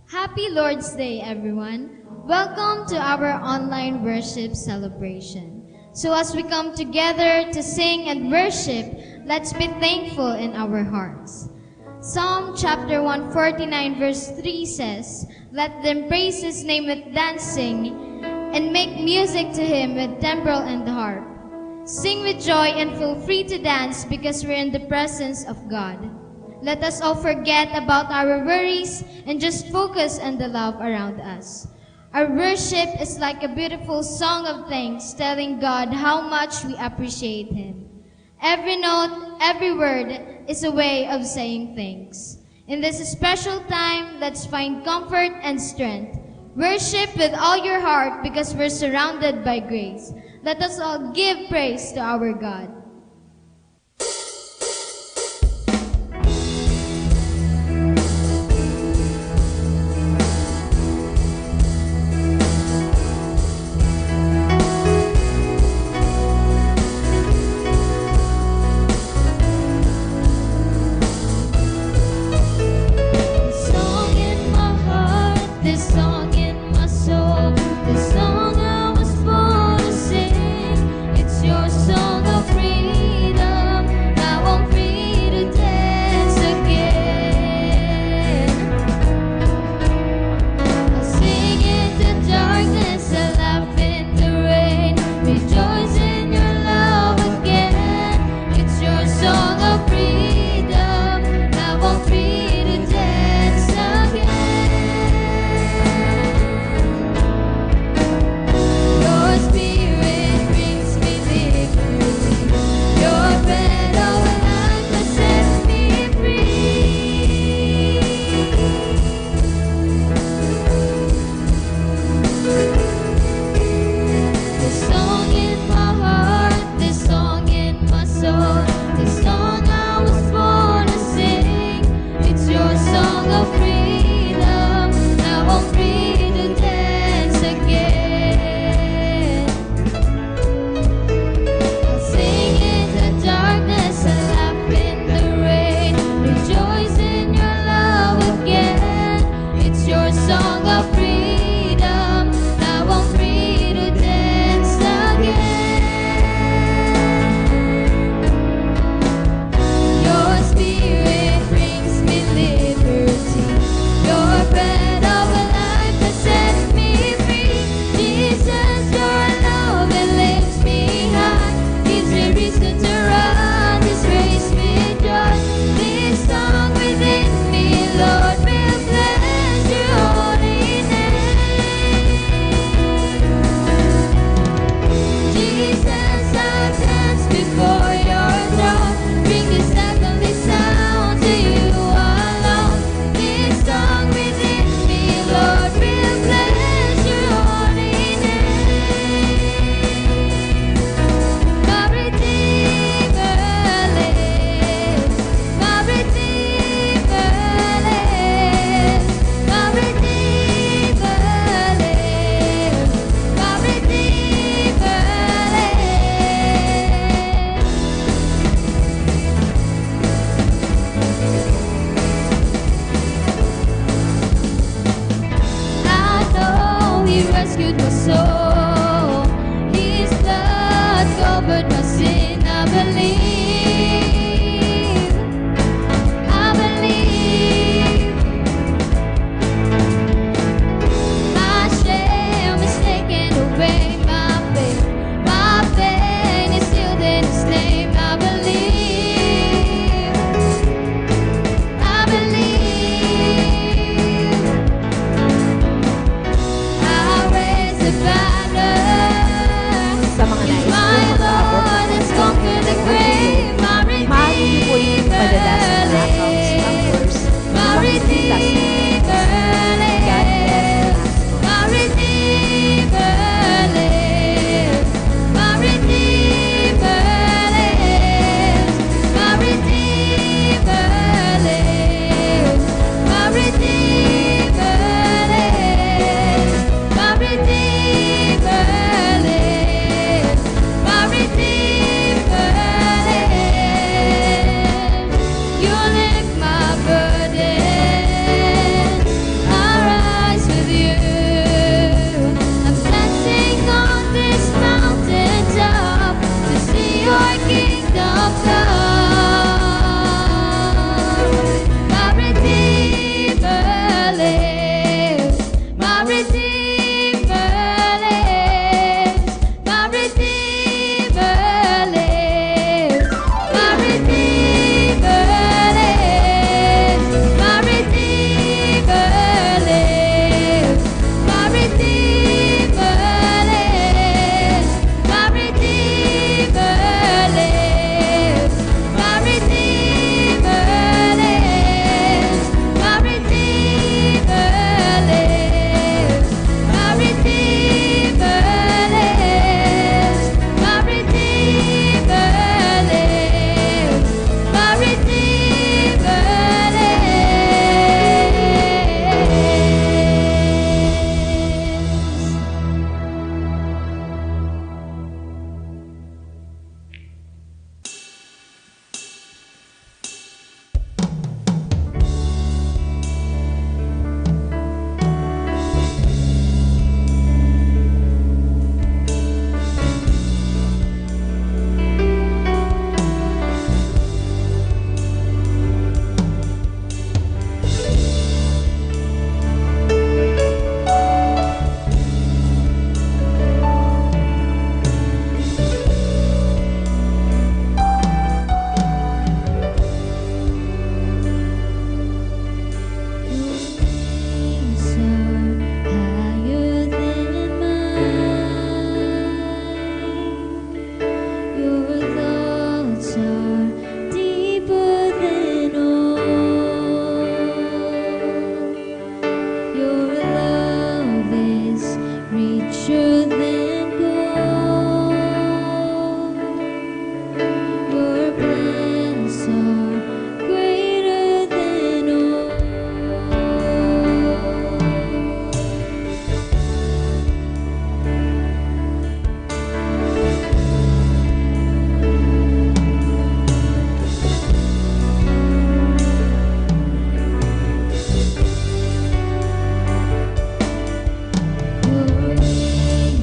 Happy Lord's Day, everyone. Welcome to our online worship celebration. So as we come together to sing and worship, let's be thankful in our hearts. Psalm chapter 149 verse 3 says, "Let them praise His name with dancing and make music to Him with timbrel and harp. Sing with joy and feel free to dance because we're in the presence of God." Let us all forget about our worries and just focus on the love around us. Our worship is like a beautiful song of thanks telling God how much we appreciate Him. Every note, every word is a way of saying thanks. In this special time, let's find comfort and strength. Worship with all your heart because we're surrounded by grace. Let us all give praise to our God. Sa mga nais po magpaabot, truth and gold. Your plans are greater than all. Your ways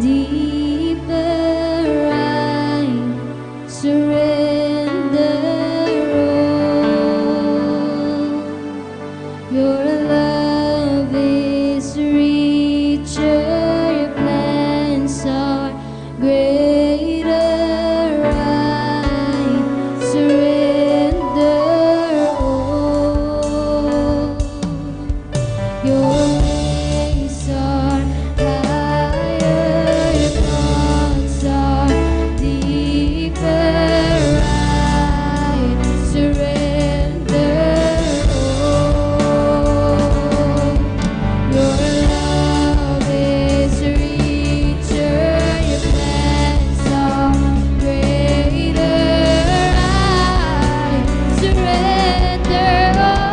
deeper I surrender all. Your love is richer, your plans are greater. I surrender all. Your ways are higher, your thoughts are deeper. I surrender all. Your love is richer, your plans are greater. I surrender all.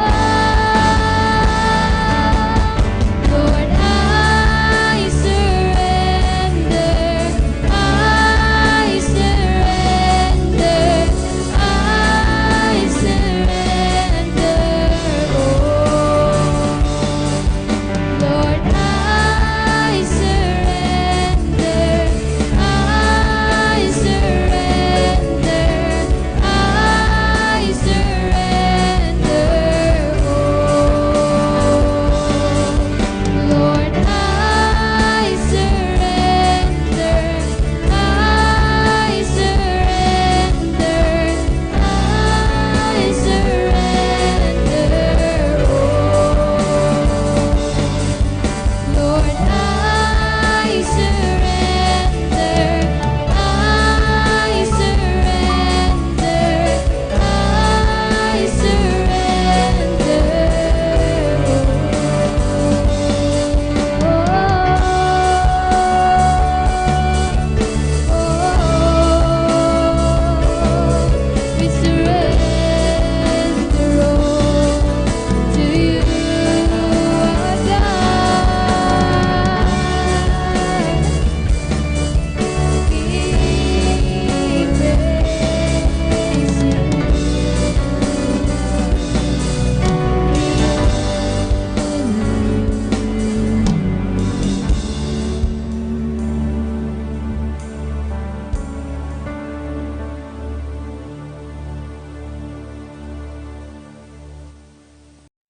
Lord, I surrender, I surrender, I surrender all. Lord, I surrender, I surrender, I surrender all. Lord, I surrender, I surrender, Lord, I surrender, we surrender all to you, our God. We praise you.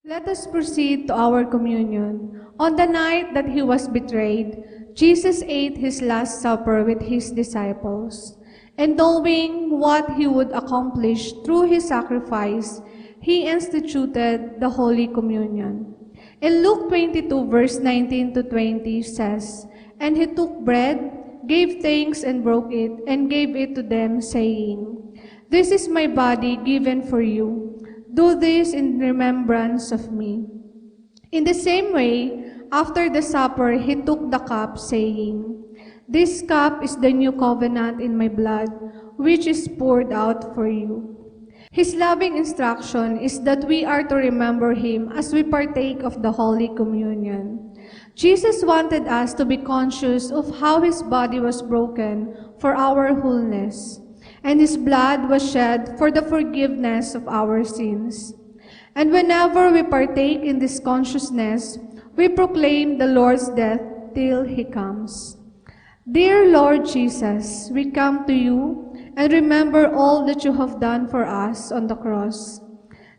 Let us proceed to our communion. On the night that he was betrayed, Jesus ate his last supper with his disciples. And knowing what he would accomplish through his sacrifice, he instituted the Holy Communion. In Luke 22, verse 19 to 20 says, "And he took bread, gave thanks and broke it, and gave it to them, saying, 'This is my body given for you. Do this in remembrance of me.' In the same way, after the supper, he took the cup, saying, 'This cup is the new covenant in my blood, which is poured out for you.'" His loving instruction is that we are to remember him as we partake of the Holy Communion. Jesus wanted us to be conscious of how his body was broken for our wholeness, and his blood was shed for the forgiveness of our sins. And whenever we partake in this consciousness, we proclaim the Lord's death till he comes. Dear Lord Jesus, we come to you and remember all that you have done for us on the cross.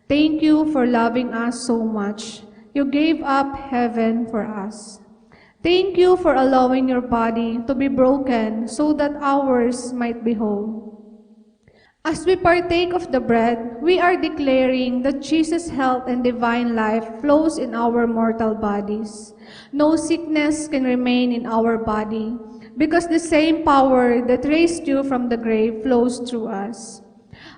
Thank you for loving us so much. You gave up heaven for us. Thank you for allowing your body to be broken so that ours might be whole. As we partake of the bread, we are declaring that Jesus' health and divine life flows in our mortal bodies. No sickness can remain in our body, because the same power that raised you from the grave flows through us.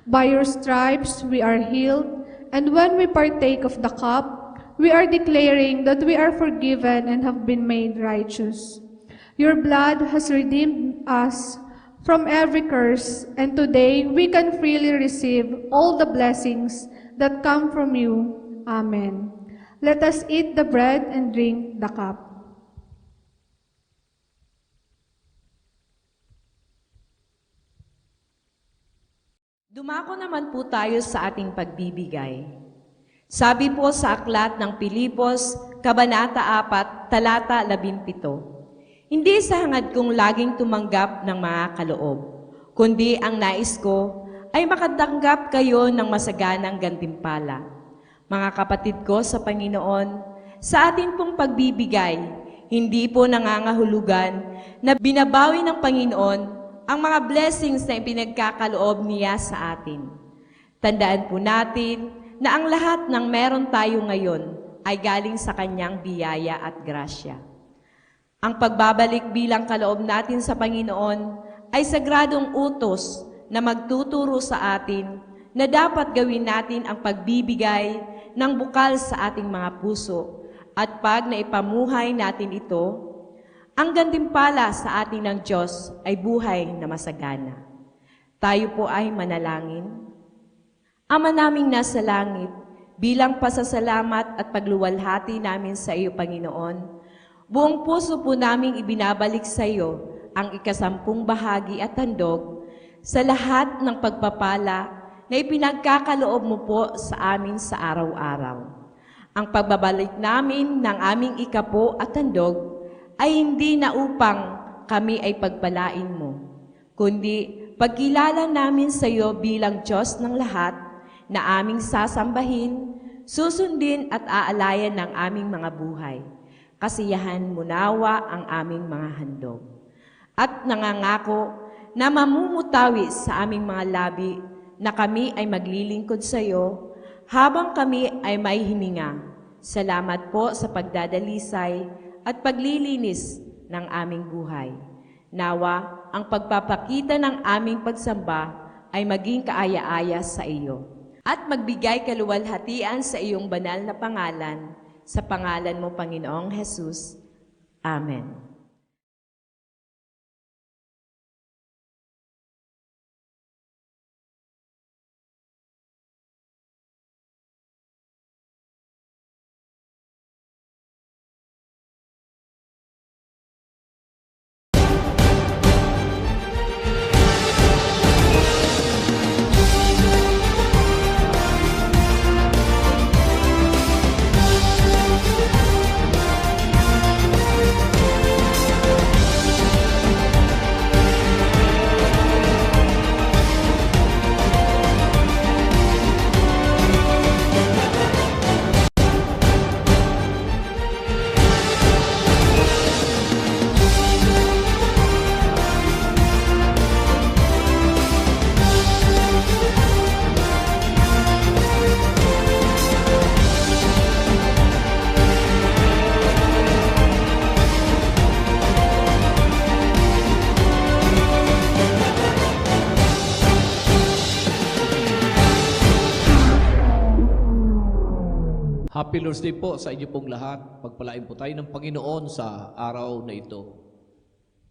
By your stripes we are healed, and when we partake of the cup, we are declaring that we are forgiven and have been made righteous. Your blood has redeemed us from every curse, and today we can freely receive all the blessings that come from you. Amen. Let us eat the bread and drink the cup. Dumako naman po tayo sa ating pagbibigay. Sabi po sa aklat ng Pilipos, Kabanata 4, Talata 17, Hindi sa hangad kong laging tumanggap ng mga kaloob, kundi ang nais ko ay makatanggap kayo ng masaganang gantimpala. Mga kapatid ko sa Panginoon, sa atin pong pagbibigay, hindi po nangangahulugan na binabawi ng Panginoon ang mga blessings na ipinagkakaloob niya sa atin. Tandaan po natin na ang lahat ng meron tayo ngayon ay galing sa kanyang biyaya at grasya. Ang pagbabalik bilang kaloob natin sa Panginoon ay sagradong utos na magtuturo sa atin na dapat gawin natin ang pagbibigay ng bukal sa ating mga puso at pag naipamuhay natin ito, ang gantimpala sa atin ng Diyos ay buhay na masagana. Tayo po ay manalangin. Ama naming nasa langit, bilang pasasalamat at pagluwalhati namin sa iyo, Panginoon, buong puso po naming ibinabalik sa iyo ang 10 bahagi at handog sa lahat ng pagpapala na ipinagkakaloob mo po sa amin sa araw-araw. Ang pagbabalik namin ng aming 10 at handog ay hindi na upang kami ay pagpalain mo, kundi pagkilala namin sa iyo bilang Diyos ng lahat na aming sasambahin, susundin at aalayan ng aming mga buhay. Kasiyahan mo nawa ang aming mga handog. At nangangako na mamumutawi sa aming mga labi na kami ay maglilingkod sa iyo habang kami ay may hininga. Salamat po sa pagdadalisay at paglilinis ng aming buhay. Nawa, ang pagpapakita ng aming pagsamba ay maging kaaya-aya sa iyo at magbigay kaluwalhatian sa iyong banal na pangalan, sa pangalan mo, Panginoong Jesus. Amen. Happy Lord's Day po sa inyo pong lahat. Pagpalain po tayo ng Panginoon sa araw na ito.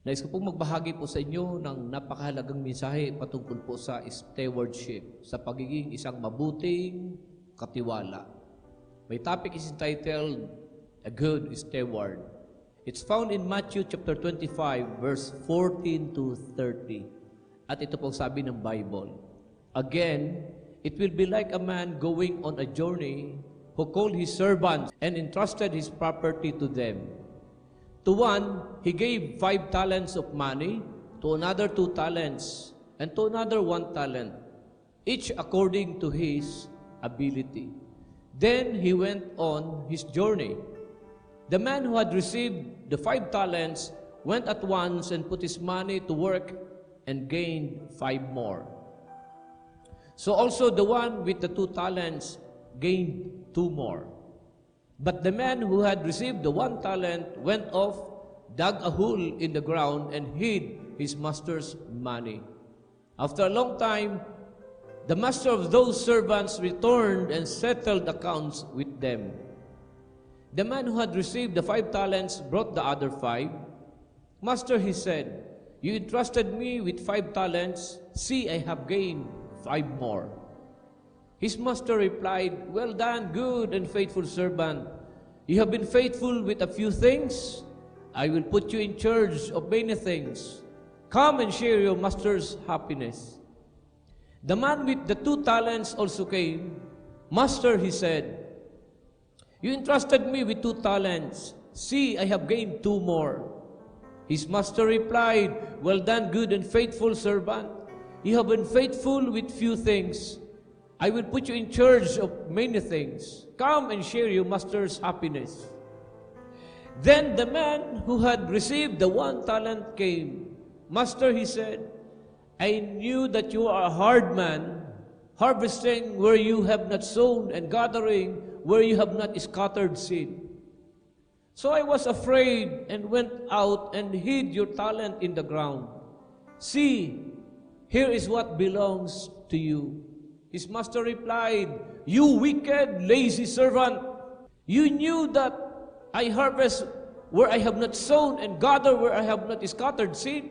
Nais ko pong magbahagi po sa inyo ng napakahalagang mensahe patungkol po sa stewardship, sa pagiging isang mabuting katiwala. My topic is entitled, A Good Steward. It's found in Matthew chapter 25, verse 14 to 30. At ito pong sabi ng Bible, Again, it will be like a man going on a journey who called his servants and entrusted his property to them. To one, he gave 5 talents of money, to another 2 talents, and to another 1 talent, each according to his ability. Then he went on his journey. The man who had received the 5 talents went at once and put his money to work and gained 5 more. So also the one with the 2 talents gained 2 more. But the man who had received the 1 talent went off, dug a hole in the ground, and hid his master's money. After a long time, the master of those servants returned and settled accounts with them. The man who had received the 5 talents brought the other 5. Master, he said, you entrusted me with 5 talents. See, I have gained 5 more. His master replied, Well done, good and faithful servant. You have been faithful with a few things. I will put you in charge of many things. Come and share your master's happiness. The man with the 2 talents also came. Master, he said, you entrusted me with 2 talents. See, I have gained 2 more. His master replied, "Well done, good and faithful servant. You have been faithful with few things. I will put you in charge of many things. Come and share your master's happiness." Then the man who had received the 1 talent came. "Master," he said, "I knew that you are a hard man, harvesting where you have not sown and gathering where you have not scattered seed. So I was afraid and went out and hid your talent in the ground. See, here is what belongs to you." His master replied, "You wicked, lazy servant! You knew that I harvest where I have not sown and gather where I have not scattered seed.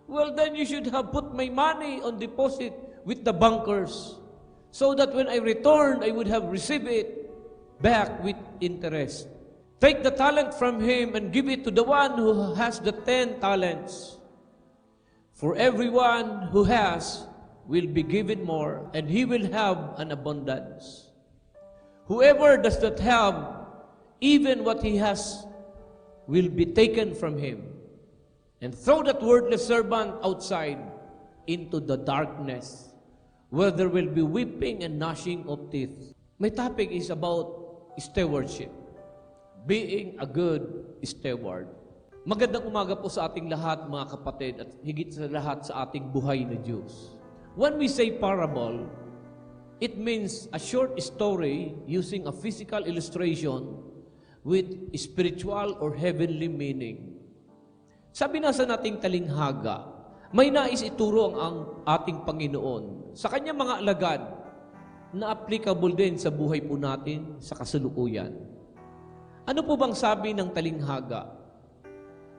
Well, then you should have put my money on deposit with the bankers, so that when I returned, I would have received it back with interest. Take the talent from him and give it to the one who has the 10 talents. For everyone who has will be given more, and he will have an abundance. Whoever does not have, even what he has will be taken from him. And throw that worthless servant outside into the darkness, where there will be weeping and gnashing of teeth." My topic is about stewardship. Being a good steward. Magandang umaga po sa ating lahat, mga kapatid, at higit sa lahat sa ating buhay na Diyos. When we say parable, it means a short story using a physical illustration with spiritual or heavenly meaning. Sa binasa nating talinghaga, may nais ituro ang ating Panginoon sa kanyang mga alagad na applicable din sa buhay po natin sa kasalukuyan. Ano po bang sabi ng talinghaga?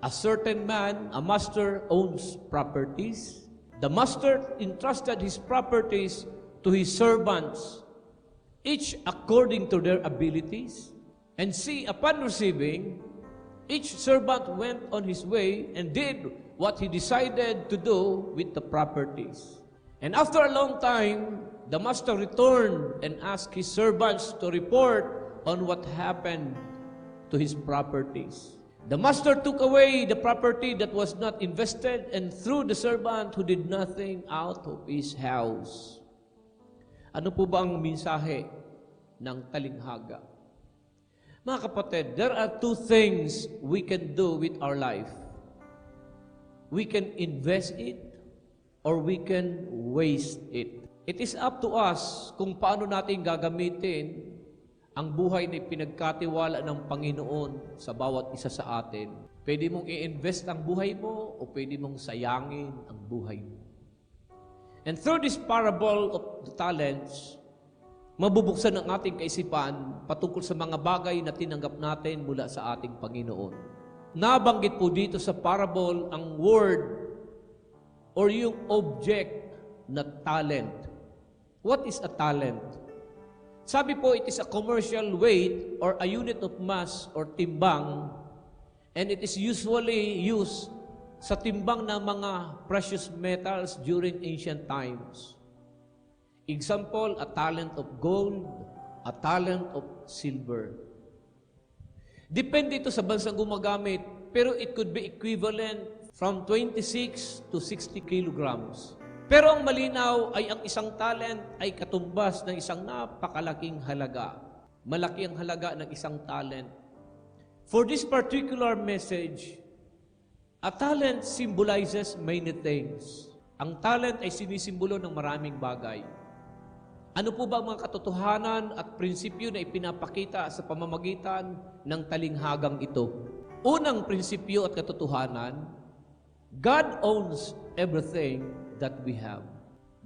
A certain man, a master, owns properties. The master entrusted his properties to his servants, each according to their abilities. And see, upon receiving, each servant went on his way and did what he decided to do with the properties. And after a long time, the master returned and asked his servants to report on what happened to his properties. The master took away the property that was not invested and threw the servant who did nothing out of his house. Ano po ba ang mensahe ng talinghaga? Mga kapatid, there are two things we can do with our life. We can invest it or we can waste it. It is up to us kung paano natin gagamitin ang buhay na pinagkatiwala ng Panginoon sa bawat isa sa atin. Pwede mong i-invest ang buhay mo o pwede mong sayangin ang buhay mo. And through this parable of the talents, mabubuksan ang ating kaisipan patungkol sa mga bagay na tinanggap natin mula sa ating Panginoon. Nabanggit po dito sa parable ang word or yung object na talent. What is a talent? Sabi po, it is a commercial weight or a unit of mass or timbang, and it is usually used sa timbang ng mga precious metals during ancient times. Example, a talent of gold, a talent of silver. Depende ito sa bansang gumagamit, pero it could be equivalent from 26 to 60 kilograms. Pero ang malinaw ay ang isang talent ay katumbas ng isang napakalaking halaga. Malaki ang halaga ng isang talent. For this particular message, a talent symbolizes many things. Ang talent ay sinisimbolo ng maraming bagay. Ano po ba ang mga katotohanan at prinsipyo na ipinapakita sa pamamagitan ng talinghagang ito? Unang prinsipyo at katotohanan, God owns everything that we have.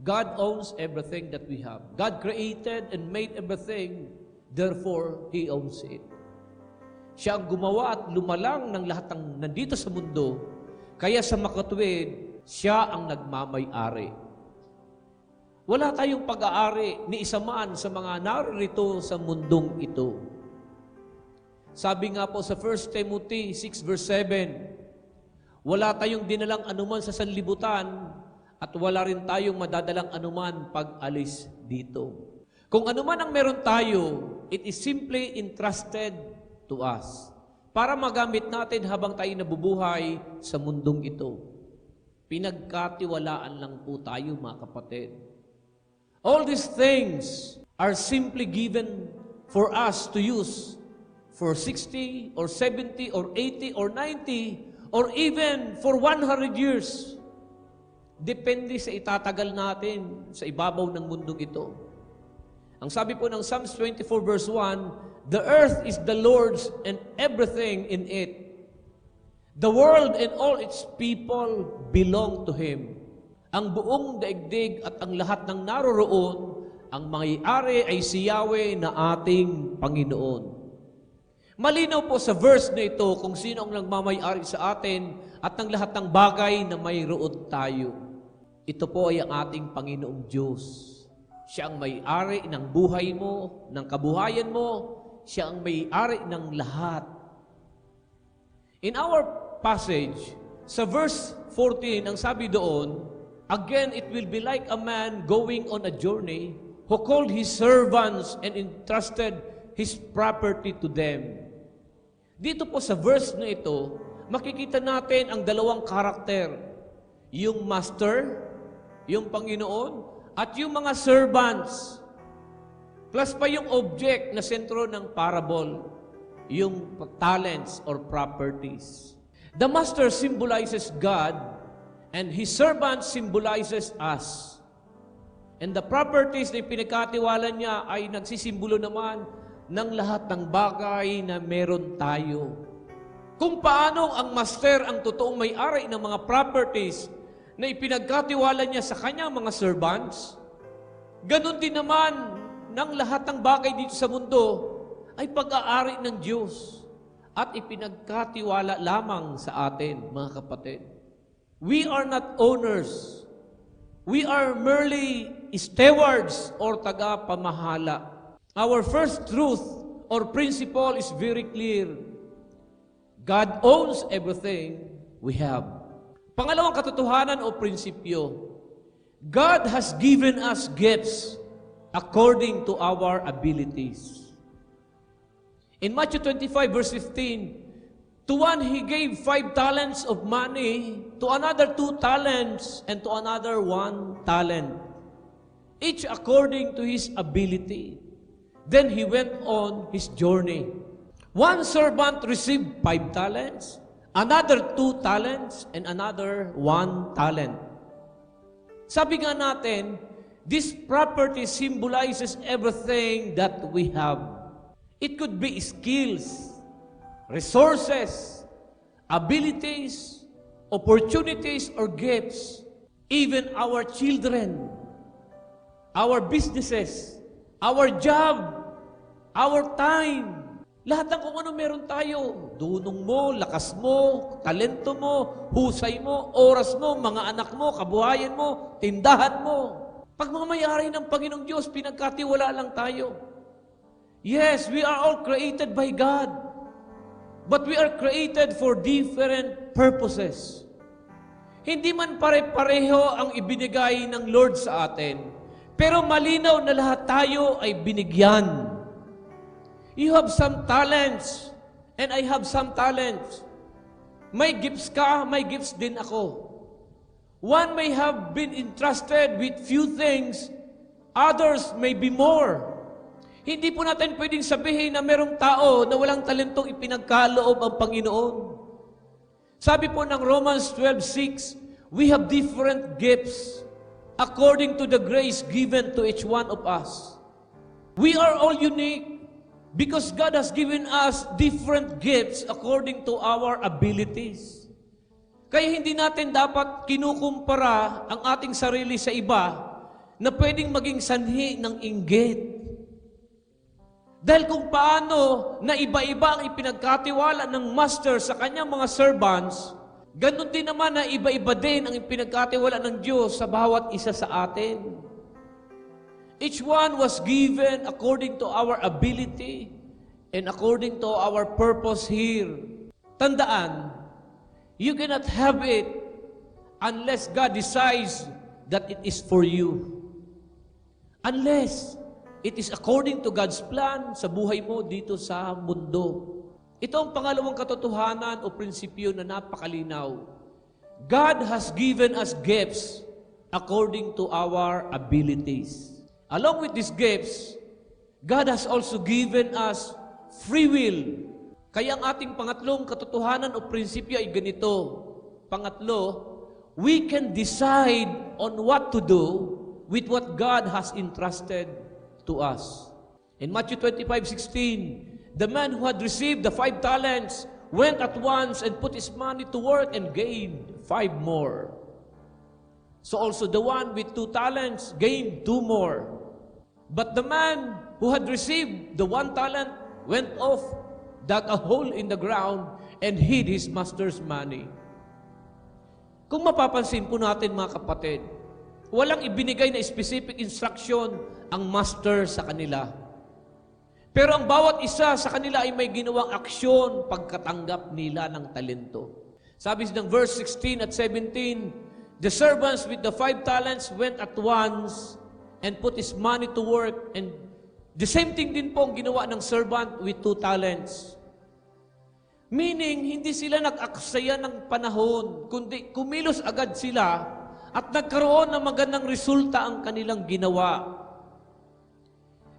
God owns everything that we have. God created and made everything, therefore, He owns it. Siya ang gumawa at lumalang ng lahat ng nandito sa mundo, kaya sa makatuwid, siya ang nagmamay-ari. Wala tayong pag-aari ni isa man sa mga naririto sa mundong ito. Sabi nga po sa 1 Timothy 6 verse 7, wala tayong dinalang anuman sa sanlibutan at wala rin tayong madadalang anuman pag-alis dito. Kung anuman ang meron tayo, it is simply entrusted to us. para magamit natin habang tayo nabubuhay sa mundong ito. Pinagkatiwalaan lang po tayo, mga kapatid. All these things are simply given for us to use for 60 or 70 or 80 or 90 or even for 100 years. Depende sa itatagal natin sa ibabaw ng mundong ito. Ang sabi po ng Psalms 24 verse 1, "The earth is the Lord's and everything in it. The world and all its people belong to Him." Ang buong daigdig at ang lahat ng naroroon, ang may-ari ay si Yahweh na ating Panginoon. Malinaw po sa verse na ito kung sino ang nagmamay-ari sa atin at ng lahat ng bagay na mayroon tayo. Ito po ay ang ating Panginoong Diyos. Siya ang may-ari ng buhay mo, ng kabuhayan mo. Siya ang may-ari ng lahat. In our passage, sa verse 14, ang sabi doon, "Again, it will be like a man going on a journey who called his servants and entrusted his property to them." Dito po sa verse na ito, makikita natin ang dalawang karakter. Yung master, yung Panginoon, at yung mga servants. Plus pa yung object na sentro ng parable, yung talents or properties. The master symbolizes God, and His servant symbolizes us. And the properties na pinagkatiwala niya ay nagsisimbolo naman ng lahat ng bagay na meron tayo. Kung paano ang master ang totoong may-ari ng mga properties na ipinagkatiwala niya sa kanyang mga servants, ganun din naman ng lahat ng bagay dito sa mundo ay pag-aari ng Diyos at ipinagkatiwala lamang sa atin, mga kapatid. We are not owners. We are merely stewards or taga-pamahala. Our first truth or principle is very clear. God owns everything we have. Pangalawang katotohanan o prinsipyo, God has given us gifts according to our abilities. In Matthew 25 verse 15, to one He gave 5 talents of money, to another 2 talents, and to another 1 talent, each according to his ability. Then he went on his journey. One servant received 5 talents, another 2 talents, and another 1 talent. Sabi nga natin, this property symbolizes everything that we have. It could be skills, resources, abilities, opportunities, or gifts. Even our children, our businesses, our job, our time. Lahat ng kung ano meron tayo. Dunong mo, lakas mo, talento mo, husay mo, oras mo, mga anak mo, kabuhayan mo, tindahan mo. Pagmamayari ng Panginoong Diyos, pinagkatiwala lang tayo. Yes, we are all created by God. But we are created for different purposes. Hindi man pare-pareho ang ibinigay ng Lord sa atin, pero malinaw na lahat tayo ay binigyan. You have some talents, and I have some talents. May gifts ka, may gifts din ako. One may have been entrusted with few things, others may be more. Hindi po natin pwedeng sabihin na merong tao na walang talentong ipinagkaloob ang Panginoon. Sabi po ng Romans 12:6, we have different gifts according to the grace given to each one of us. We are all unique because God has given us different gifts according to our abilities. Kaya hindi natin dapat kinukumpara ang ating sarili sa iba na pwedeng maging sanhi ng inggit. Dahil kung paano na iba-iba ang ipinagkatiwala ng master sa kanyang mga servants, ganun din naman na iba-iba din ang ipinagkatiwala ng Diyos sa bawat isa sa atin. Each one was given according to our ability and according to our purpose here. Tandaan, you cannot have it unless God decides that it is for you. Unless it is according to God's plan sa buhay mo dito sa mundo. Ito ang pangalawang katotohanan o prinsipyo na napakalinaw. God has given us gifts according to our abilities. Along with these gifts, God has also given us free will. Kaya ang ating pangatlong katotohanan o prinsipyo ay ganito. Pangatlo, we can decide on what to do with what God has entrusted to us. In Matthew 25:16, the man who had received the 5 talents went at once and put his money to work and gained 5 more. So also the one with 2 talents gained 2 more. But the man who had received the 1 talent went off, dug a hole in the ground, and hid his master's money. Kung mapapansin po natin mga kapatid, walang ibinigay na specific instruction ang master sa kanila. Pero ang bawat isa sa kanila ay may ginawang aksyon pagkatanggap nila ng talento. Sabi ng verse 16 at 17, the servants with the 5 talents went at once and put his money to work, and the same thing din po ang ginawa ng servant with 2 talents. Meaning, hindi sila nag-aksaya ng panahon, kundi kumilos agad sila at nagkaroon ng magandang resulta ang kanilang ginawa.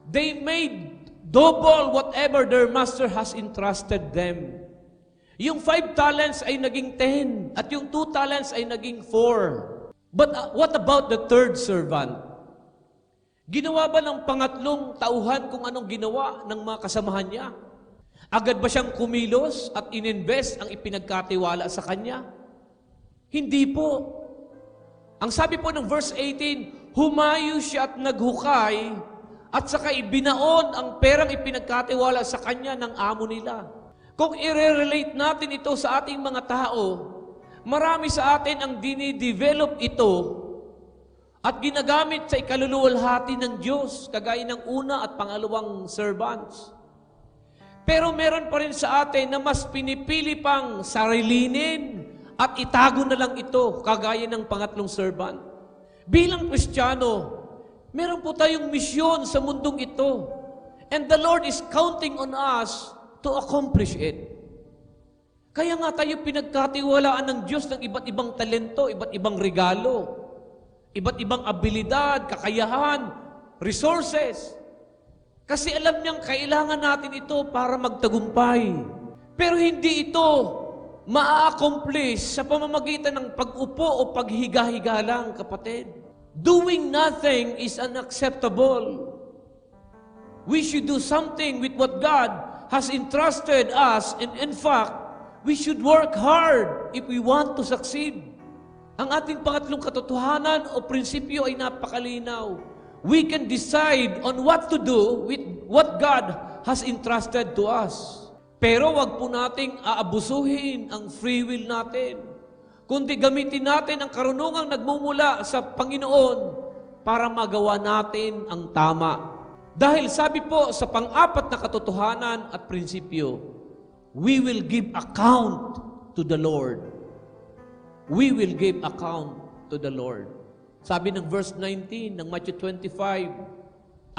They made double whatever their master has entrusted them. Yung 5 talents ay naging 10 at yung 2 talents ay naging 4. But what about the third servant? Ginawa ba ng pangatlong tauhan kung anong ginawa ng mga kasamahan niya? Agad ba siyang kumilos at ininvest ang ipinagkatiwala sa kanya? Hindi po. Ang sabi po ng verse 18, humayo siya at naghukay at saka ibinaon ang perang ipinagkatiwala sa kanya ng amo nila. Kung i-relate natin ito sa ating mga tao, marami sa atin ang dinidevelop ito at ginagamit sa ikaluluwalhati ng Diyos, kagaya ng una at pangalawang servants. Pero meron pa rin sa atin na mas pinipili pang sarilinin at itago na lang ito, kagaya ng pangatlong servant. Bilang Kristiyano, meron po tayong misyon sa mundong ito. And the Lord is counting on us to accomplish it. Kaya nga tayo pinagkatiwalaan ng Diyos ng iba't ibang talento, iba't ibang regalo, iba't ibang abilidad, kakayahan, resources. Kasi alam niyang kailangan natin ito para magtagumpay. Pero hindi ito ma-accomplish sa pamamagitan ng pag-upo o paghiga-higa lang, kapatid. Doing nothing is unacceptable. We should do something with what God has entrusted us, and in fact, we should work hard if we want to succeed. Ang ating pangatlong katotohanan o prinsipyo ay napakalinaw. We can decide on what to do with what God has entrusted to us. Pero wag po nating aabusuhin ang free will natin, kundi gamitin natin ang karunungang nagmumula sa Panginoon para magawa natin ang tama. Dahil sabi po sa pang-apat na katotohanan at prinsipyo, we will give account to the Lord. We will give account to the Lord. Sabi ng verse 19 ng Matthew 25,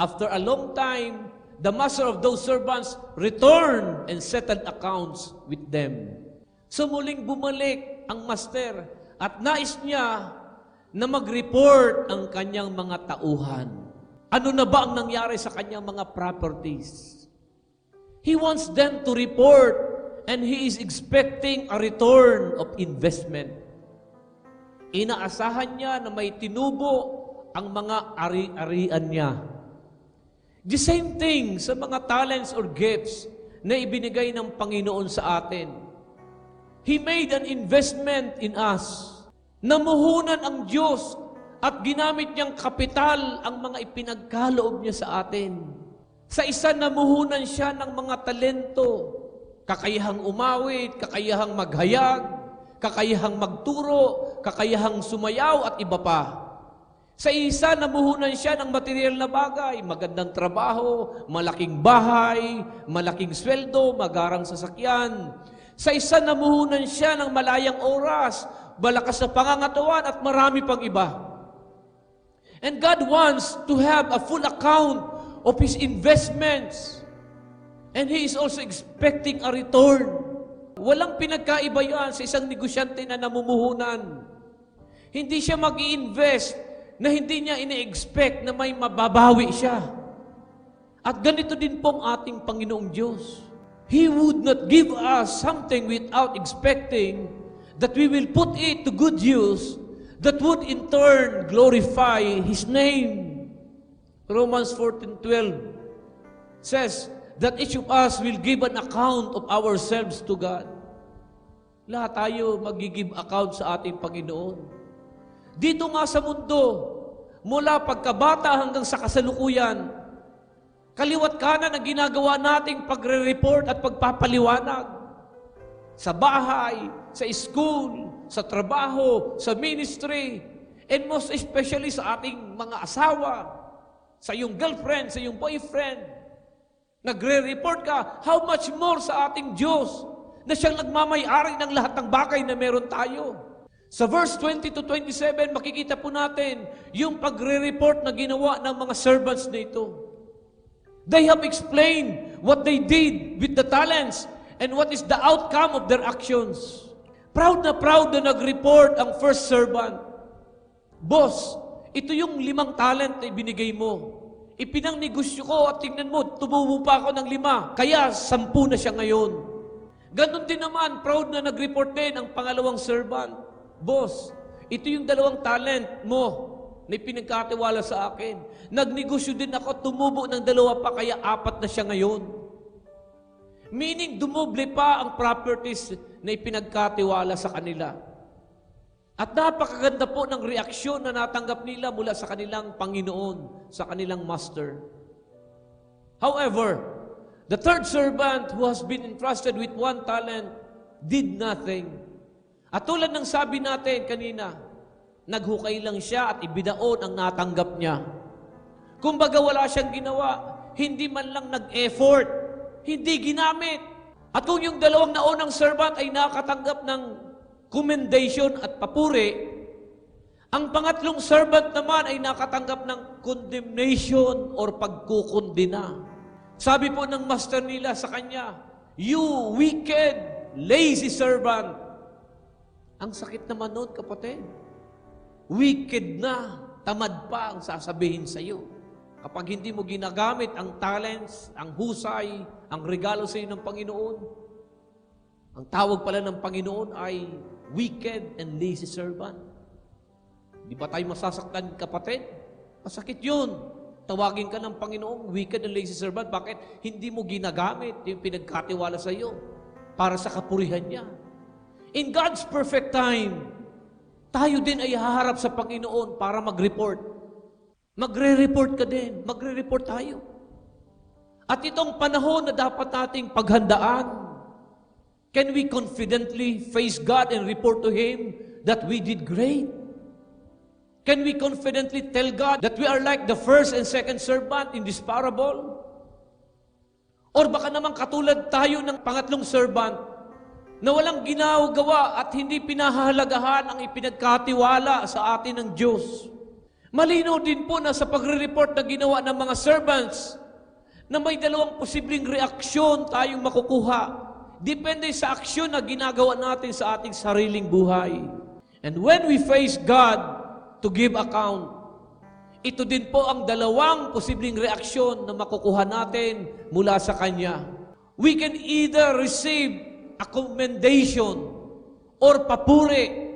after a long time, the master of those servants returned and settled accounts with them. So muling bumalik ang master at nais niya na mag-report ang kanyang mga tauhan. Ano na ba ang nangyari sa kanyang mga properties? He wants them to report and he is expecting a return of investment. Inaasahan niya na may tinubo ang mga ari-arian niya. The same thing sa mga talents or gifts na ibinigay ng Panginoon sa atin. He made an investment in us. Namuhunan ang Diyos at ginamit niyang kapital ang mga ipinagkaloob niya sa atin. Sa isa namuhunan siya ng mga talento, kakayahang umawit, kakayahang maghayag, kakayahang magturo, kakayahang sumayaw at iba pa. Sa isa, namuhunan siya ng material na bagay, magandang trabaho, malaking bahay, malaking sweldo, magarang sasakyan. Sa isa, namuhunan siya ng malayang oras, malakas na pangangatawan at marami pang iba. And God wants to have a full account of His investments. And He is also expecting a return. Walang pinagkaiba yan sa isang negosyante na namumuhunan. Hindi siya mag-i-invest na hindi niya ine-expect na may mababawi siya. At ganito din pong ating Panginoong Diyos. He would not give us something without expecting that we will put it to good use that would in turn glorify His name. Romans 14:12 says that each of us will give an account of ourselves to God. Lahat tayo mag-give account sa ating Panginoon. Dito nga sa mundo, mula pagkabata hanggang sa kasalukuyan, kaliwat kanan ang ginagawa nating pagre-report at pagpapaliwanag. Sa bahay, sa school, sa trabaho, sa ministry, and most especially sa ating mga asawa, sa iyong girlfriend, sa iyong boyfriend. Nagre-report ka, how much more sa ating Diyos na siyang nagmamay-ari ng lahat ng bagay na meron tayo. Sa verse 20 to 27, makikita po natin yung pagre-report na ginawa ng mga servants nito. They have explained what they did with the talents and what is the outcome of their actions. Proud na nag-report ang first servant. Boss, ito yung 5 talent na ibinigay mo. Ipinangnegosyo ko at tingnan mo, tumubo pa ako ng 5. Kaya 10 na siya ngayon. Ganon din naman, proud na nag-report din ang pangalawang servant. Boss, ito yung 2 talent mo na ipinagkatiwala sa akin. Nagnegosyo din ako, tumubo ng 2 pa, kaya 4 na siya ngayon. Meaning, dumoble pa ang properties na ipinagkatiwala sa kanila. At napakaganda po ng reaksyon na natanggap nila mula sa kanilang Panginoon, sa kanilang Master. However, the third servant who has been entrusted with 1 talent did nothing. At tulad ng sabi natin kanina, naghukay lang siya at ibidaon ang natanggap niya. Kumbaga wala siyang ginawa, hindi man lang nag-effort, hindi ginamit. At kung yung 2 naunang servant ay nakatanggap ng commendation at papuri, ang pangatlong servant naman ay nakatanggap ng condemnation or pagkukundina. Sabi po ng master nila sa kanya, "You wicked, lazy servant." Ang sakit naman nun, kapatid. Wicked na, tamad pa ang sasabihin sa iyo. Kapag hindi mo ginagamit ang talents, ang husay, ang regalo sa iyo ng Panginoon, ang tawag pala ng Panginoon ay wicked and lazy servant. Di ba tayo masasaktan, kapatid? Masakit yun. Tawagin ka ng Panginoon, wicked and lazy servant. Bakit? Hindi mo ginagamit yung pinagkatiwala sa iyo para sa kapurihan niya. In God's perfect time, tayo din ay haharap sa Panginoon para mag-report. Magre-report ka din. Magre-report tayo. At itong panahon na dapat nating paghandaan, can we confidently face God and report to Him that we did great? Can we confidently tell God that we are like the first and second servant in this parable? Or baka naman katulad tayo ng pangatlong servant na walang ginagawa at hindi pinahahalagahan ang ipinagkatiwala sa atin ng Diyos. Malinaw din po na sa pagre-report na ginawa ng mga servants na may 2 posibleng reaksyon tayong makukuha. Depende sa aksyon na ginagawa natin sa ating sariling buhay. And when we face God to give account, ito din po ang 2 posibleng reaksyon na makukuha natin mula sa Kanya. We can either receive a commendation or papuri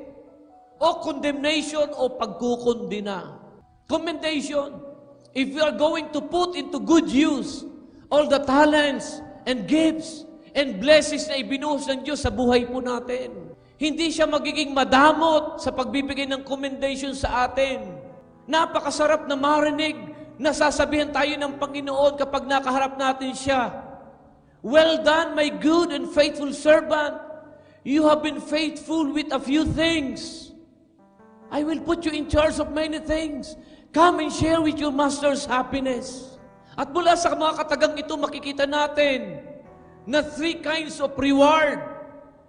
o condemnation o pagkukundina. Commendation, if we are going to put into good use all the talents and gifts and blessings na ibinuhos ng Diyos sa buhay po natin, hindi siya magiging madamot sa pagbibigay ng commendation sa atin. Napakasarap na marinig na sasabihan tayo ng Panginoon kapag nakaharap natin siya. Well done, my good and faithful servant. You have been faithful with a few things. I will put you in charge of many things. Come and share with your master's happiness. At mula sa mga katagang ito, makikita natin na 3 kinds of reward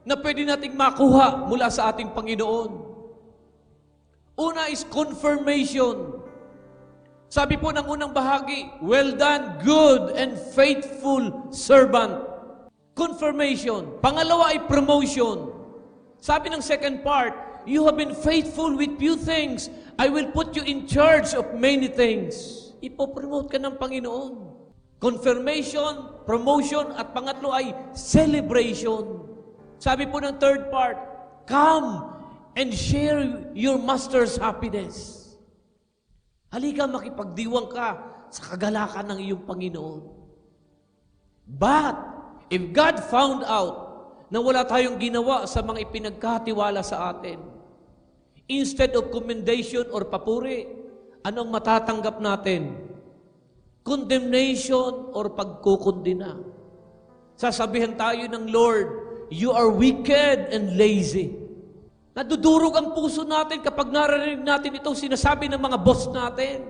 na pwede nating makuha mula sa ating Panginoon. Una is confirmation. Sabi po ng unang bahagi, well done, good and faithful servant. Confirmation. Pangalawa ay promotion. Sabi ng second part, you have been faithful with few things. I will put you in charge of many things. Ipopromote ka ng Panginoon. Confirmation, promotion, at pangatlo ay celebration. Sabi po ng third part, come and share your master's happiness. Halika, makipagdiwang ka sa kagalakan ng iyong Panginoon. But, if God found out na wala tayong ginawa sa mga ipinagkatiwala sa atin, instead of commendation or papuri, anong matatanggap natin? Condemnation or pagkukundina. Sasabihan tayo ng Lord, you are wicked and lazy. Nadudurog ang puso natin kapag narinig natin itong sinasabi ng mga boss natin.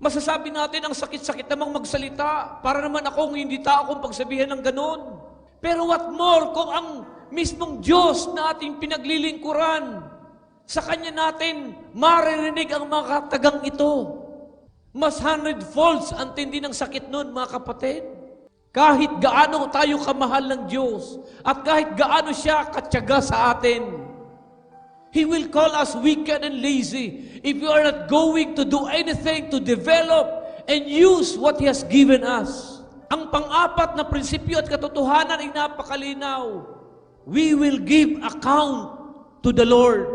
Masasabi natin ang sakit-sakit namang magsalita, para naman akong hindi tao kung pagsabihan ng ganon. Pero what more kung ang mismong Diyos na ating pinaglilingkuran, sa Kanya natin maririnig ang mga katagang ito. Mas 100-folds ang tindi ng sakit nun, mga kapatid. Kahit gaano tayo kamahal ng Diyos at kahit gaano siya katyaga sa atin, He will call us wicked and lazy if we are not going to do anything to develop and use what He has given us. Ang pang-apat na prinsipyo at katotohanan ay napakalinaw. We will give account to the Lord.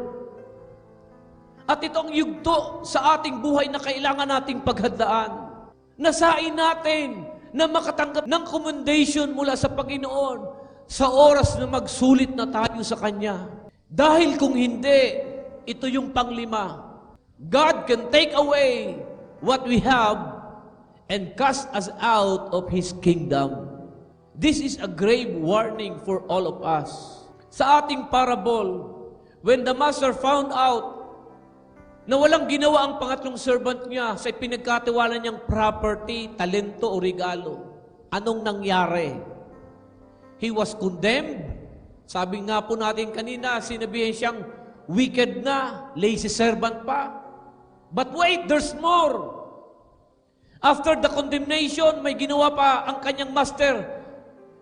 At ito ang yugto sa ating buhay na kailangan nating paghandaan. Nasain natin na makatanggap ng commendation mula sa Panginoon sa oras na magsulit na tayo sa Kanya. Dahil kung hindi, ito yung panglima. God can take away what we have and cast us out of His kingdom. This is a grave warning for all of us. Sa ating parable, when the master found out na walang ginawa ang pangatlong servant niya sa pinagkatiwala niyang property, talento o regalo, anong nangyari? He was condemned. Sabi nga po natin kanina, sinabihan siyang wicked na, lazy servant pa. But wait, there's more. After the condemnation, may ginawa pa ang kanyang master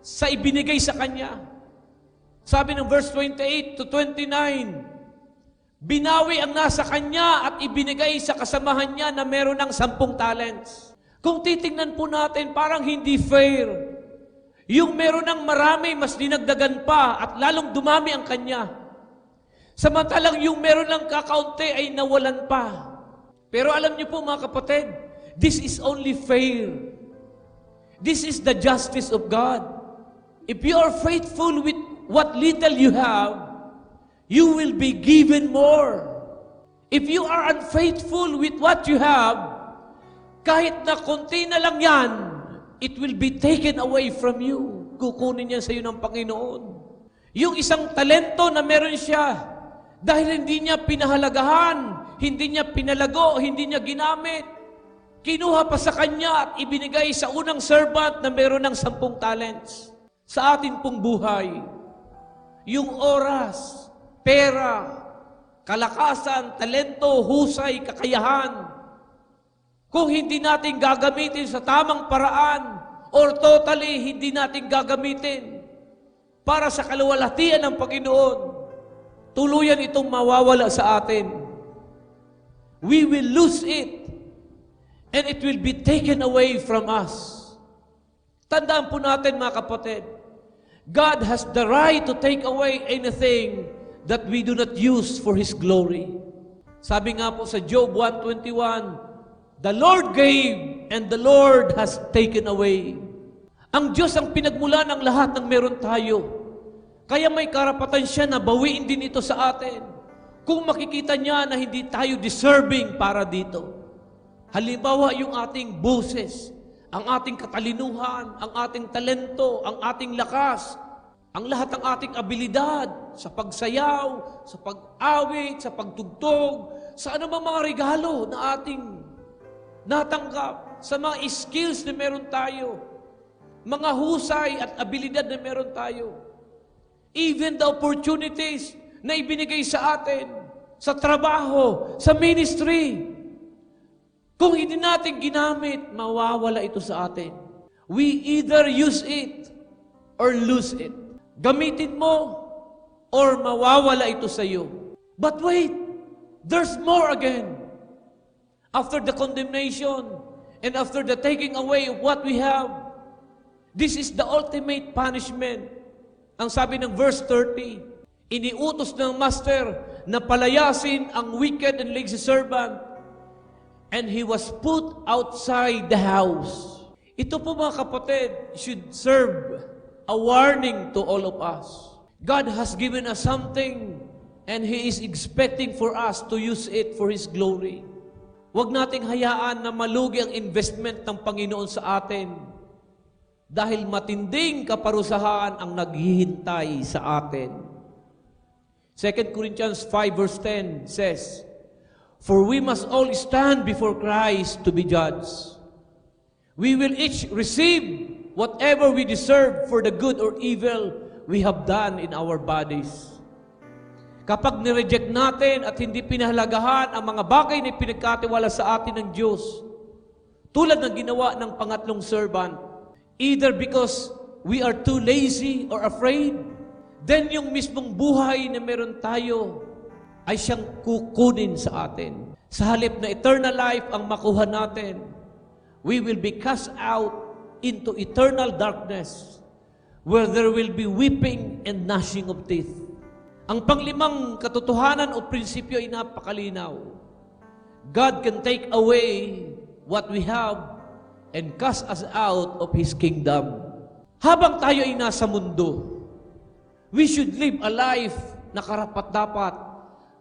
sa ibinigay sa kanya. Sabi ng verse 28 to 29, binawi ang nasa kanya at ibinigay sa kasamahan niya na meron ng 10 talents. Kung titingnan po natin, parang hindi fair. Yung meron ng marami, mas dinagdagan pa at lalong dumami ang kanya. Samantalang yung meron ng kakaunti ay nawalan pa. Pero alam niyo po mga kapatid, this is only fair. This is the justice of God. If you are faithful with what little you have, you will be given more. If you are unfaithful with what you have, kahit na konti na lang yan, it will be taken away from you. Kukunin yan sa iyo ng Panginoon. Yung isang talento na meron siya, dahil hindi niya pinahalagahan, hindi niya pinalago, hindi niya ginamit, kinuha pa sa kanya at ibinigay sa unang servant na meron ng 10 talents. Sa atin pong buhay, yung oras, pera, kalakasan, talento, husay, kakayahan, kung hindi natin gagamitin sa tamang paraan or totally hindi natin gagamitin para sa kaluwalhatian ng Panginoon, tuluyan itong mawawala sa atin. We will lose it and it will be taken away from us. Tandaan po natin mga kapatid, God has the right to take away anything that we do not use for His glory. Sabi nga po sa Job 1:21, the Lord gave and the Lord has taken away. Ang Diyos ang pinagmula ng lahat ng meron tayo. Kaya may karapatan siya na bawiin din ito sa atin. Kung makikita niya na hindi tayo deserving para dito. Halimbawa yung ating boses, ang ating katalinuhan, ang ating talento, ang ating lakas, ang lahat ng ating abilidad sa pagsayaw, sa pag-awit, sa pagtugtog, sa anumang mga regalo na ating natanggap, sa mga skills na meron tayo, mga husay at abilidad na meron tayo, even the opportunities na ibinigay sa atin, sa trabaho, sa ministry. Kung hindi natin ginamit, mawawala ito sa atin. We either use it or lose it. Gamitin mo or mawawala ito sa iyo. But wait, there's more again. After the condemnation and after the taking away of what we have, this is the ultimate punishment. Ang sabi ng verse 30, iniutos ng master na palayasin ang wicked and lazy servant, and he was put outside the house. Ito po mga kapatid, should serve a warning to all of us. God has given us something, and He is expecting for us to use it for His glory. Huwag nating hayaan na malugi ang investment ng Panginoon sa atin dahil matinding kaparusahan ang naghihintay sa atin. 2 Corinthians 5 verse 10 says, "For we must all stand before Christ to be judged. We will each receive whatever we deserve for the good or evil we have done in our bodies." Kapag nireject natin at hindi pinahalagahan ang mga bagay na pinagkatiwala sa atin ng Diyos, tulad ng ginawa ng pangatlong servant, either because we are too lazy or afraid, then yung mismong buhay na meron tayo ay siyang kukunin sa atin. Sa halip na eternal life ang makuha natin, we will be cast out into eternal darkness where there will be weeping and gnashing of teeth. Ang panglimang katotohanan o prinsipyo ay napakalinaw. God can take away what we have and cast us out of His kingdom. Habang tayo ay nasa mundo, we should live a life na karapat-dapat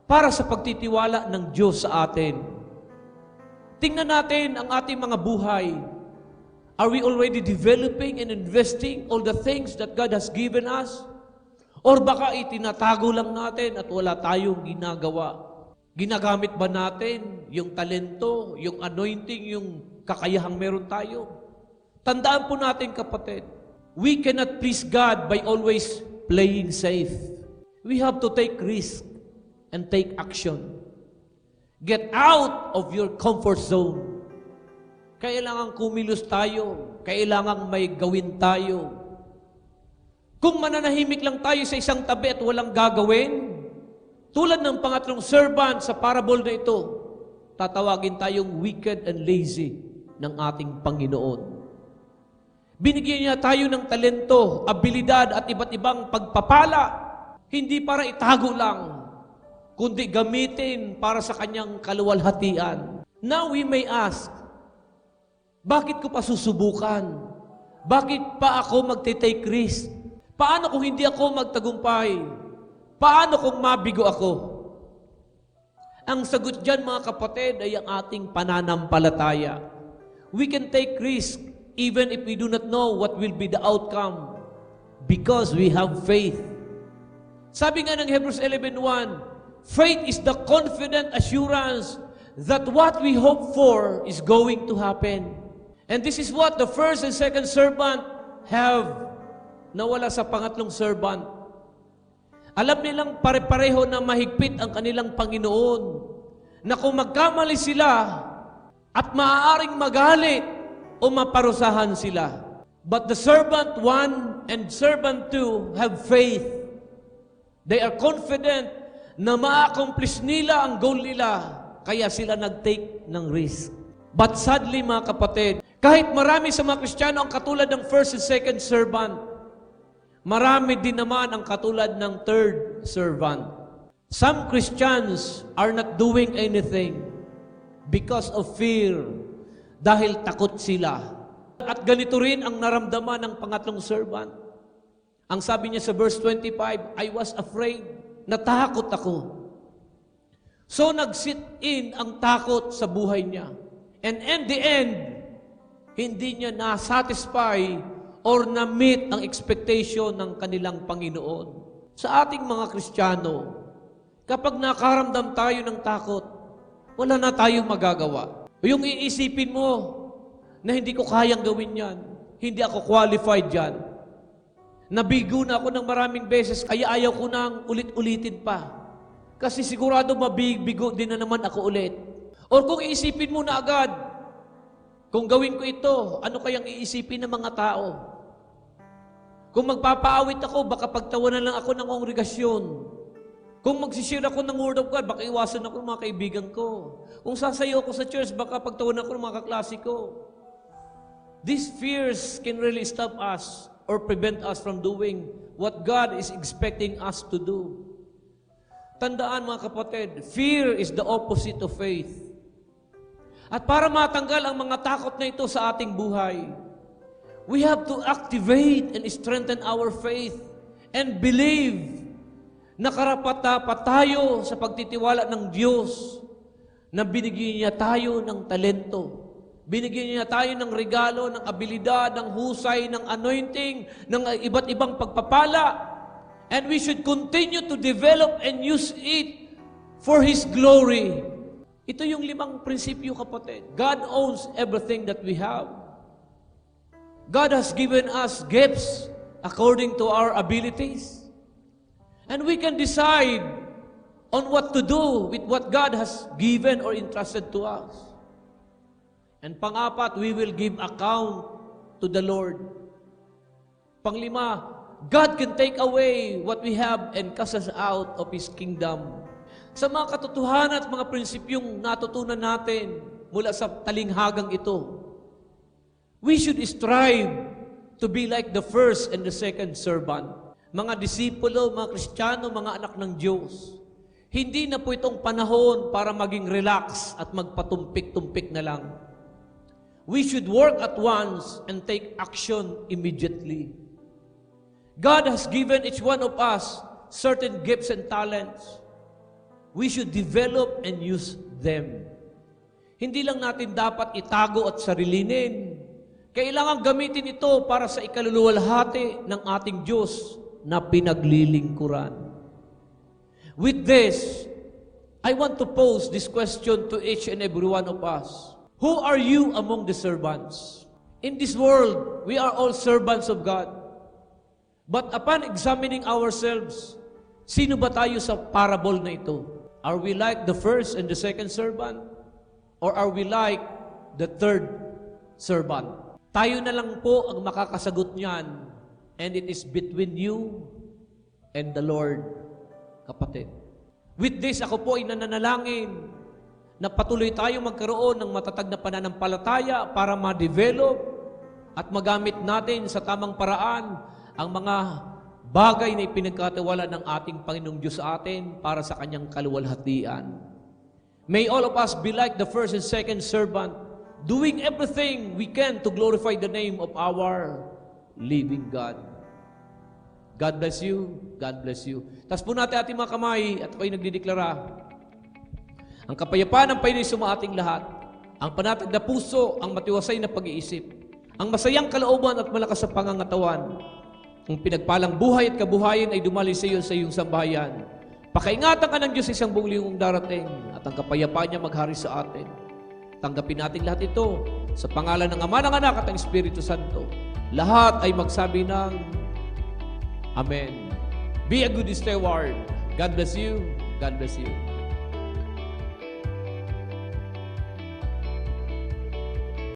para sa pagtitiwala ng Diyos sa atin. Tingnan natin ang ating mga buhay. Are we already developing and investing all the things that God has given us? Or baka itinatago lang natin at wala tayong ginagawa? Ginagamit ba natin yung talento, yung anointing, yung kakayahang meron tayo? Tandaan po natin kapatid, we cannot please God by always playing safe. We have to take risk and take action. Get out of your comfort zone. Kailangan kumilos tayo. Kailangan may gawin tayo. Kung mananahimik lang tayo sa isang tabi at walang gagawin, tulad ng pangatlong servant sa parable na ito, tatawagin tayong wicked and lazy ng ating Panginoon. Binigyan niya tayo ng talento, abilidad at iba't ibang pagpapala, hindi para itago lang, kundi gamitin para sa kanyang kaluwalhatian. Now we may ask, bakit ko pa susubukan? Bakit pa ako magte-take risk? Paano kung hindi ako magtagumpay? Paano kung mabigo ako? Ang sagot dyan mga kapatid ay ang ating pananampalataya. We can take risk even if we do not know what will be the outcome because we have faith. Sabi nga ng Hebrews 11:1, faith is the confident assurance that what we hope for is going to happen. And this is what the first and second servant have nawala sa pangatlong servant. Alam nilang pare-pareho na mahigpit ang kanilang Panginoon, na kung magkamali sila at maaaring magalit o maparusahan sila. But the servant 1 and servant 2 have faith. They are confident na ma-accomplish nila ang goal nila, kaya sila nag-take ng risk. But sadly mga kapatid, kahit marami sa mga Kristiyano ang katulad ng first and second servant, marami din naman ang katulad ng third servant. Some Christians are not doing anything because of fear, dahil takot sila. At ganito rin ang naramdaman ng pangatlong servant. Ang sabi niya sa verse 25, I was afraid, natakot ako. So nag-sit in ang takot sa buhay niya. And in the end, hindi niya na-satisfy or na-meet ang expectation ng kanilang Panginoon. Sa ating mga Kristiyano, kapag nakaramdam tayo ng takot, wala na tayong magagawa. Yung iisipin mo na hindi ko kayang gawin yan, hindi ako qualified yan. Nabigo na ako ng maraming beses, kaya ayaw ko nang ulit-ulitin pa. Kasi sigurado mabigo din na naman ako ulit. Or kung iisipin mo na agad, Kung gawin ko ito, ano kayang iisipin ng mga tao? Kung magpapaawit ako, baka pagtawanan lang ako ng kongregasyon. Kung magsishare ako ng Word of God, baka iwasan ako ng mga kaibigan ko. Kung sasayaw ako sa church, baka pagtawanan ako ng mga kaklase ko. These fears can really stop us or prevent us from doing what God is expecting us to do. Tandaan mga kapatid, fear is the opposite of faith. At para matanggal ang mga takot na ito sa ating buhay, we have to activate and strengthen our faith and believe na karapat-dapat tayo sa pagtitiwala ng Diyos na binigyan niya tayo ng talento. Binigyan niya tayo ng regalo, ng abilidad, ng husay, ng anointing, ng iba't ibang pagpapala. And we should continue to develop and use it for His glory. Ito yung 5 prinsipyo, kapatid. God owns everything that we have. God has given us gifts according to our abilities. And we can decide on what to do with what God has given or entrusted to us. And pang-4, we will give account to the Lord. Pang-5, God can take away what we have and cast us out of His kingdom. Sa mga katotohanan at mga prinsipyong natutunan natin mula sa talinghagang ito, we should strive to be like the first and the second servant. Mga disipulo, mga Kristiyano, mga anak ng Diyos, hindi na po itong panahon para maging relax at magpatumpik-tumpik na lang. We should work at once and take action immediately. God has given each one of us certain gifts and talents. We should develop and use them. Hindi lang natin dapat itago at sarilinin. Kailangan gamitin ito para sa ikaluluwalhati ng ating Diyos na pinaglilingkuran. With this, I want to pose this question to each and every one of us. Who are you among the servants? In this world, we are all servants of God. But upon examining ourselves, sino ba tayo sa parable na ito? Are we like the first and the second servant? Or are we like the third servant? Tayo na lang po ang makakasagot niyan. And it is between you and the Lord, kapatid. With this, ako po ay nananalangin na patuloy tayo magkaroon ng matatag na pananampalataya para ma-develop at magamit natin sa tamang paraan ang mga bagay na ipinagkatiwala ng ating Panginoong Diyos sa atin para sa Kanyang kaluwalhatian. May all of us be like the first and second servant, doing everything we can to glorify the name of our living God. God bless you. God bless you. Taas po natin ating mga kamay at ako'y nagdideklara. Ang kapayapaan ng Panginoon sa ating lahat, ang panatag na puso, ang matiwasay na pag-iisip, ang masayang kalooban at malakas sa pangangatawan, ang pinagpalang buhay at kabuhayan ay dumali sa iyo sa iyong sambahayan. Pakaingatan ka ng Diyos isang buong linggong darating at ang kapayapaan niya maghari sa atin. Tanggapin natin lahat ito sa pangalan ng Ama, ng Anak at ng Espiritu Santo. Lahat ay magsabi ng Amen. Be a good steward. God bless you. God bless you.